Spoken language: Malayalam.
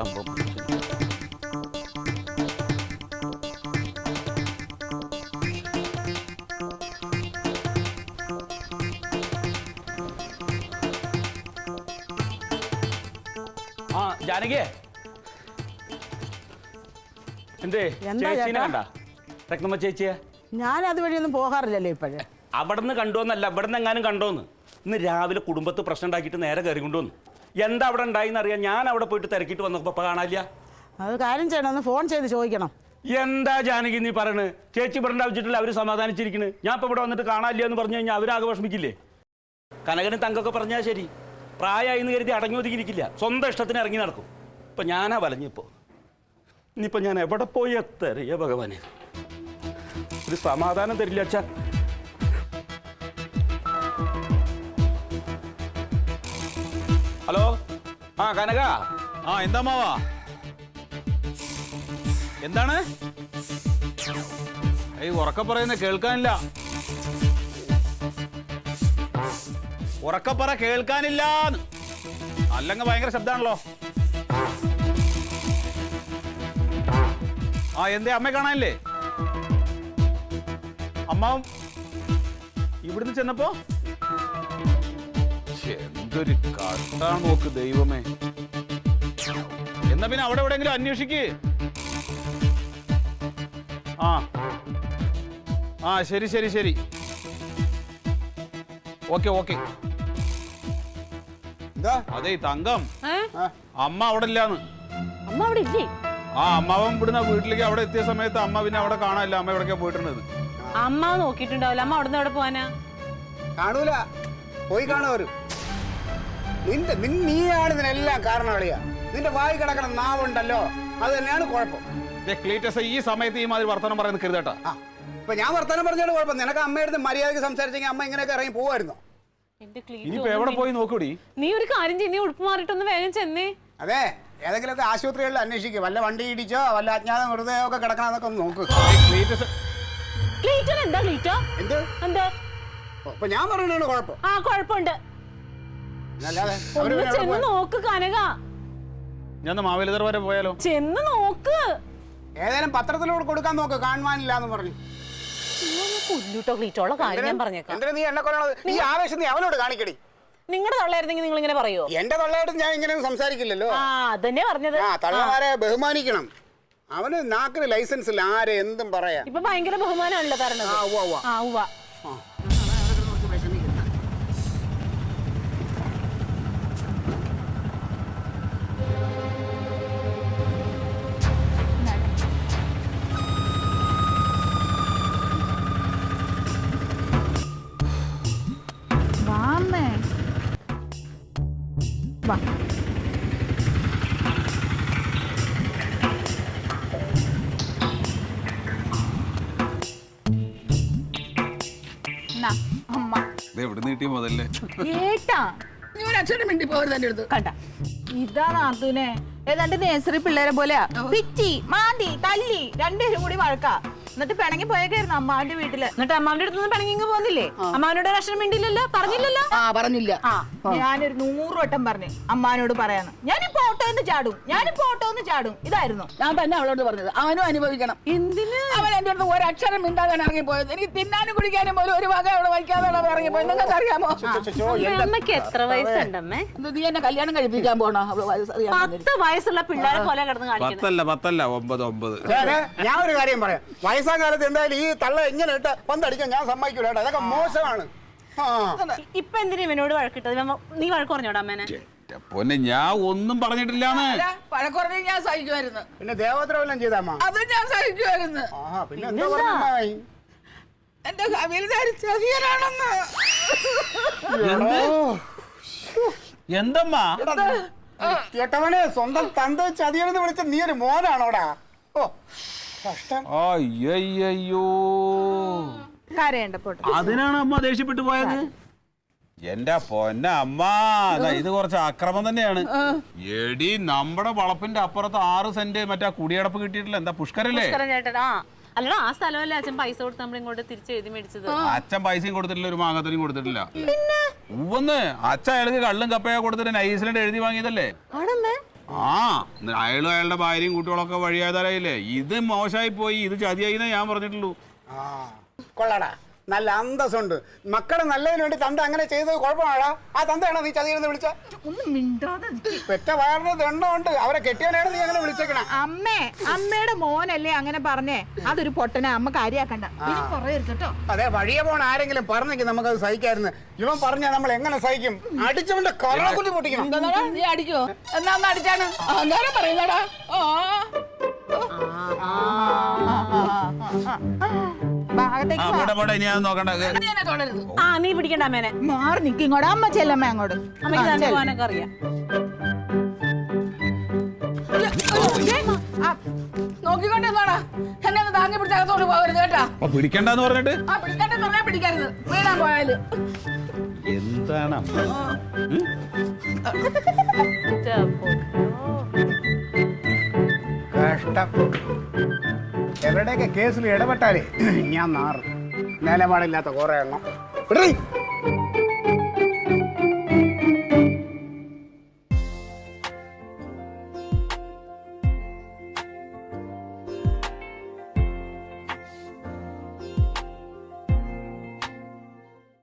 സംഭവം. ആ ജാനകിയേ, എന്തേ ചേച്ചീനെ കണ്ട? രത്നമ്മ ചേച്ചിയെ ഞാൻ അതുവഴിയൊന്നും പോകാറില്ലല്ലോ ഇപ്പോഴേ. അവിടെ നിന്ന് കണ്ടോന്നല്ല, ഇവിടെ നിന്ന് എങ്ങാനും കണ്ടോന്ന്. ഇന്ന് രാവിലെ കുടുംബത്ത് പ്രശ്നം ഉണ്ടാക്കിയിട്ട് നേരെ കയറി കൊണ്ടുവന്നു. എന്താ അവിടെ ഉണ്ടായിന്ന് അറിയാം. ഞാൻ അവിടെ പോയിട്ട് തിരക്കിയിട്ട് വന്നപ്പോൾ ഇപ്പം കാണാനില്ല. അത് കാര്യം ചെയ്യണം, ഒന്ന് ഫോൺ ചെയ്ത് ചോദിക്കണം. എന്താ ജാനകി നീ പറയണത്? ചേച്ചി ഇവിടെ ആവശ്യമില്ല, അവർ സമാധാനിച്ചിരിക്കുന്നു. ഞാൻ ഇപ്പം ഇവിടെ വന്നിട്ട് കാണാനില്ല എന്ന് പറഞ്ഞു കഴിഞ്ഞാൽ അവരാകെ വിഷമിക്കില്ലേ? കനകന് തങ്കൊക്കെ പറഞ്ഞാൽ ശരി, പ്രായമായി എന്ന് കരുതി അടങ്ങി ഒതുങ്ങിയിരിക്കില്ല, സ്വന്തം ഇഷ്ടത്തിന് ഇറങ്ങി നടക്കും. ഇപ്പം ഞാനാ വലഞ്ഞിപ്പോൾ. ഇനിയിപ്പോൾ ഞാൻ എവിടെ പോയി എത്തറിയ ഭഗവാനെ, ഒരു സമാധാനം തരില്ല അച്ഛാ. ഹലോ, ആ കനക. ആ എന്താ മാവാ, എന്താണ് ഈ ഉറക്ക പറയുന്നത്? കേൾക്കാനില്ല. ഉറക്കപ്പറ കേൾക്കാനില്ല. അല്ലെങ്കിൽ ഭയങ്കര ശബ്ദമാണല്ലോ. ആ എന്തേ അമ്മയെ കാണാനില്ലേ? അമ്മാവും ഇവിടുന്ന് ചെന്നപ്പോ എന്തൊരു കഷ്ടാണ് നോക്ക് ദൈവമേ. എന്നാ പിന്നെ അവിടെ എവിടെയെങ്കിലും അന്വേഷിക്ക്. ആ ആ ശരി ശരി ശരി, ഓക്കെ ഓക്കെ. അതെ തങ്കം, അമ്മ അവിടെ ഇല്ലാന്ന്. അമ്മ അവിടെ ഇല്ലേ? ആ അമ്മാവൻ ഇവിടുന്ന് വീട്ടിലേക്ക് അവിടെ എത്തിയ സമയത്ത് അമ്മ പിന്നെ അവിടെ കാണാനില്ല. അമ്മ എവിടേക്കാ പോയിട്ടുണ്ടത്? അമ്മ നോക്കിയിട്ടുണ്ടാവില്ല. അമ്മ അവിടെ നിന്ന് എവിടെ പോവാനാ? കാണൂല, പോയി കാണുവരും. നീയാണ് ഇതിനെല്ലാം കാരണം കളിയാ. നിന്റെ വായി കിടക്കണ നാവുണ്ടല്ലോ, അത് തന്നെയാണ് കുഴപ്പം. ക്ലീറ്റസ്, ഈ സമയത്ത് ഈ മാതിരി വർത്തമാനം പറയുന്നത് കരുതട്ടാ. ഇപ്പൊ ഞാൻ വർത്തമാനം പറഞ്ഞാലും കുഴപ്പം. നിനക്ക് അമ്മയുടെ മര്യാദയ്ക്ക് സംസാരിച്ചെങ്കിൽ അമ്മ ഇങ്ങനെയൊക്കെ ഇറങ്ങി പോവായിരുന്നോ? ഇനിയിപ്പോ എവിടെ പോയി നോക്കൂടി? നീ ഒരു കാര്യം ചെയ്യ്, നീ ഉടുപ്പ് മാറിയിട്ടൊന്ന് വേഗം ചെന്നേ. അതെ, ഏതെങ്കിലുമൊക്കെ ആശുപത്രികളിൽ അന്വേഷിക്കുക. വല്ല വണ്ടി ഇടിച്ചോ വല്ല അജ്ഞാത മൃതദേഹമൊക്കെ കിടക്കണമെന്നൊക്കെ ഒന്ന് നോക്ക്. എന്താ ക്ലീറ്റോ? എന്താ ഇപ്പൊ ഞാൻ പറയണ കുഴപ്പം? ആ കുഴപ്പമുണ്ട്. ഒന്ന് ചെന്ന് നോക്ക് കനക. ഞാൻ മാവേലിതർ വരെ പോയാലോ? ചെന്ന് നോക്ക്. ഏതായാലും പത്രത്തിലൂടെ കൊടുക്കാൻ നോക്ക്, കാണുവാനില്ല എന്ന് പറഞ്ഞു. കൊല്ലൂട്ടോ ക്ലീറ്റോള്ള കാര്യം ഞാൻ പറഞ്ഞേക്കാം. എന്തിനാ നീ എന്നെ കൊല്ലണത്? ഈ ആവേശം നീ അവനോട് കാണിക്കടി. നിങ്ങളുടെ തള്ളയായിരുന്നെങ്കിൽ നിങ്ങൾ ഇങ്ങനെ പറയോ? എന്റെ തള്ളയായിട്ട് ഞാൻ ഇങ്ങനെ സംസാരിക്കില്ലല്ലോ. ആ അതന്നെ പറഞ്ഞത്. ആ തള്ളമാരെ ബഹുമാനിക്കണം. അവന് നാക്കിന് ലൈസൻസ് ഇല്ല, ആരെ എന്തും പറയാ. ഇപ്പൊ ഭയങ്കര ബഹുമാനമാണല്ലോ തരണത്. ആ ഉവ്വ. ഇതാ നാത്തൂനെ, ഏതാണ്ട് നേഴ്സറി പിള്ളേരെ പോലെയാ. പിച്ചി മാന്തി തല്ലി രണ്ടുപേരും കൂടി വഴക്കാ. എന്നിട്ട് പിണങ്ങി പോയേക്കായിരുന്നു അമ്മാവിന്റെ വീട്ടില്. എന്നിട്ട് അമ്മാവിന്റെ അടുത്ത് പിണങ്ങി പോകുന്നില്ലേ? അമ്മാവനോട് അക്ഷരം മിണ്ടില്ലല്ലോ, പറഞ്ഞില്ലല്ലോ. പറഞ്ഞില്ല. ഞാനൊരു 100 വട്ടം പറഞ്ഞു അമ്മാനോട് പറയാന്ന്. ഞാനിപ്പോ ഓട്ടോന്ന് ചാടും, ഞാനിപ്പോ ഓട്ടോന്ന് ചാടും. ഇതായിരുന്നു ഞാൻ തന്നെ അവളോട് പറഞ്ഞത്. അവനും അനുഭവിക്കണം. എന്തിന്? അവൻ എന്റെ അടുത്ത് ഒരക്ഷരം മിണ്ടാതെ ഇറങ്ങിപ്പോയത്. എനിക്ക് തിന്നാനും കുടിക്കാനും പോലും ഒരു വക അവിടെ വയ്ക്കാതെ ഇറങ്ങിപ്പോയത്. നിങ്ങൾക്ക് അറിയാമോ? അമ്മക്ക് എത്ര വയസ്സുണ്ടമ്മേ? നീ എന്നെ കല്യാണം കഴിപ്പിക്കാൻ പോണോ? 10 വയസ്സുള്ള പിള്ളേരെ പോലെ കിടന്ന് കാണിക്കുന്നത്. 9. ഞാൻ ഒരു കാര്യം പറയാം. വയസ്സാം കാലത്ത് എന്തായാലും ഈ തള്ള എങ്ങനെ ഇട്ട് പന്തടിക്കാൻ ഞാൻ സമ്മതിക്കൂല. അതൊക്കെ മോശമാണ്. ഇപ്പൊ എന്തിനാ ഇവനോട് വഴക്കിട്ടത്? നീ വഴക്ക് പറഞ്ഞോടാ അമ്മേനെ? പൊന്നെ ഞാൻ ഒന്നും പറഞ്ഞിട്ടില്ലാന്ന്. പഴക്കുറഞ്ഞ ഞാൻ സഹിക്കുമായിരുന്നു. പിന്നെ ദേവദ്രവെല്ലാം ചെയ്താമ്മ അത് ഞാൻ സഹിക്കുമായിരുന്നു. പിന്നെ എന്താ പറഞ്ഞായി എന്റെ കവിൽദാരി ചതിയനാണെന്ന്. എന്തമ്മാ കേട്ടവനെ സ്വന്തം തന്ത ചതിയനെന്ന് വിളിച്ച നീ ഒരു മോനാണോടാ? ഓ കഷ്ടം. അയ്യോ, അതിനാണ് അമ്മ ദേഷ്യപ്പെട്ടു പോയത്. എന്റെ പൊന്ന അമ്മ, ഇത് കുറച്ച് അക്രമം തന്നെയാണ്. എടി നമ്മുടെ വളപ്പിന്റെ അപ്പുറത്ത് 6 സെന്റ് മറ്റേ കുടിയടപ്പ് കിട്ടിയിട്ടില്ല. എന്താ പുഷ്കരല്ലേ? അല്ലടാ, ആ സ്ഥലമല്ലേ അച്ഛൻ പൈസ കൊടുത്ത് നമ്മൾ ഇങ്ങോട്ട് തിരിച്ച് എഴുതി മേടിച്ചത്. അച്ഛൻ പൈസയും കൊടുത്തിട്ടില്ല, ഒരു മാങ്ങാത്തനും കൊടുത്തിട്ടില്ല. ഉവ്വന്ന് അച്ഛൻ അയാൾക്ക് കള്ളും കപ്പയൊക്കെ കൊടുത്തിട്ട് നൈസിലന്റ് എഴുതി വാങ്ങിയതല്ലേ? ആ അയാളും അയാളുടെ ഭാര്യയും കുട്ടികളൊക്കെ വഴിയാതാരായില്ലേ. ഇത് മോശമായി പോയി, ഇത് ചതിയായിന്നേ ഞാൻ പറഞ്ഞിട്ടുള്ളൂ. ആ കൊള്ളാടാ, നല്ല അന്തസ്സുണ്ട്. മക്കളെ നല്ലതിന് വേണ്ടി തന്ത അങ്ങനെ ചെയ്തത് കുഴപ്പമാടാ. ആ തന്തയാണോ നീ ചതിയെന്ന് വിളിച്ച? ഒന്നും മിണ്ടാതെ നിക്ക്. പെറ്റ വയറിന് ദണ്ണമുണ്ട്, അവരെ കെട്ടിയവനാണ് നീ അങ്ങനെ വിളിച്ചേക്കണേ. അമ്മയുടെ മോനല്ലേ അങ്ങനെ പറഞ്ഞേ, അതൊരു പൊട്ടനെ അമ്മ കാര്യാക്കണ്ട. ഇനി പറയരുത് കേട്ടോ. അതെ, വഴിയെ പോണ ആരെങ്കിലും പറഞ്ഞെങ്കിൽ നമുക്കത് സഹിക്കായിരുന്നു. ഇവൻ പറഞ്ഞാൽ നമ്മൾ എങ്ങനെ സഹിക്കും? അടിച്ചവന്റെ കറളക്കുട്ടി പൊട്ടിക്കണം. എന്താടാ, നീ അടിക്കോ? എന്നാ ഒന്ന് അടിച്ചാണ് അന്നേരം പറയുന്നടാ. ഇനി ഞാൻ നോക്കണ്ട. ആ നീ പിടിക്കണ്ട അമ്മേനെ. മാറി നിക്ക് ഇങ്ങോട്ട്. അമ്മ ചെല്ലമ്മ അങ്ങോട്ട്. അമ്മയ്ക്ക് തന്നെ പോകാനൊക്കെ അറിയാം. നോക്കിക്കൊണ്ടിരുന്നോടാ, എന്നെ ഒന്ന് താങ്ങി പിടിച്ചകത്തോട്ട് പോകരുത് കേട്ടാ. പിടിക്കണ്ടെന്ന് പറഞ്ഞിട്ട് പിടിക്കാട്ടെ പറഞ്ഞാ പിടിക്കരുത്, വീണാൻ പോയാല്. എന്താണ് കഷ്ടം. എവരുടെയൊക്കെ കേസിൽ ഇടപെട്ടാലേ ഞാൻ നാറും. നിലപാടില്ലാത്ത കുറെ എണ്ണം.